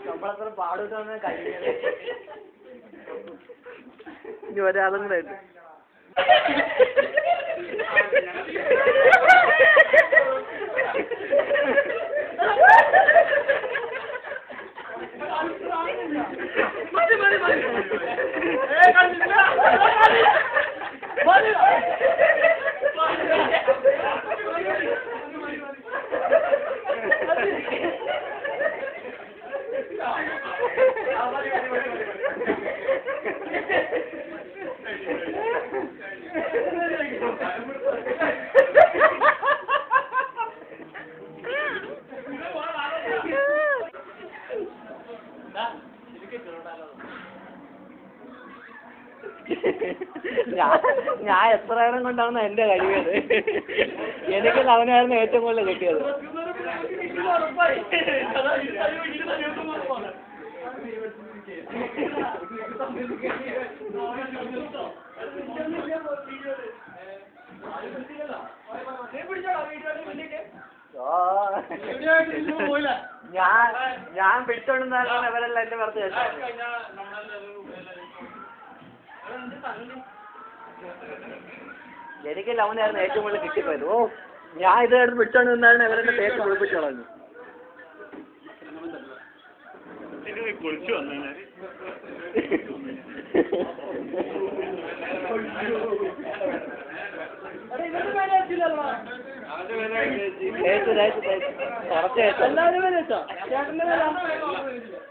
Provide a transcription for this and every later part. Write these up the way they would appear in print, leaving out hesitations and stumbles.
നമ്മളത്ര പാടുന്ന കഴിഞ്ഞത് ഇനി ഒരാളും കൂടെ ഉണ്ട്. ഞാൻ എത്ര നേരം കൊണ്ടാണ് എന്റെ കഴിയത്. എനിക്ക് അവനായിരുന്നു ഏറ്റവും കൂടുതൽ കിട്ടിയത്. ഞാൻ പിടിച്ചോണ്ടെന്നാലും അവരെല്ലാം എന്റെ പുറത്ത് വെച്ചു. എനിക്ക് ലവനായിരുന്നു ഏറ്റവും കൂടുതൽ കിട്ടിപ്പോയത്. ഓ, ഞാൻ ഇത് എടുത്ത് പിടിച്ചോണ്ട് നിന്നാണ് അവരെന്നെ തേക്ക് കുളിപ്പിച്ചു കളഞ്ഞു.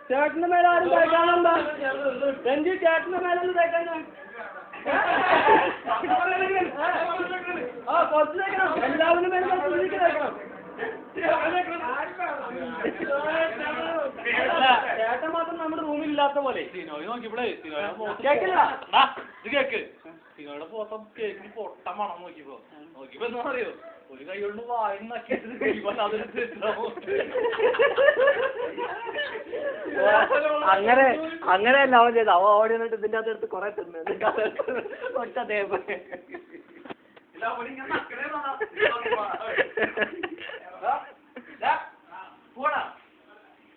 ചേട്ടന്റെ മേലെ ആരും തേക്കാനെന്താ? രഞ്ജി ചേട്ടന്റെ മേലൊന്ന് തേക്കാൻ. കുറച്ച് തേക്കണം. എല്ലാവരും മേലെ കുറച്ച് തേക്കണം. ചേട്ടൻ മാത്രം നമ്മുടെ റൂമിൽ ഇല്ലാത്ത പോലെ. കേക്കില്ല ഇത് കേക്ക്. സിനോയുടെ പോത്തം കേക്കിന് പൊട്ടം വേണം. നോക്കിയപ്പോ എന്താ അറിയോ, ഒരു കൈ കൊണ്ട് വായിന്നാക്കിയത് അങ്ങനെയല്ല അവൻ ചെയ്ത്. അവ ഓടി വന്നിട്ട് ഇതിന്റെ അകത്ത് എടുത്ത് കൊറേ തിന്നു. ഒറ്റ തേപ്പ്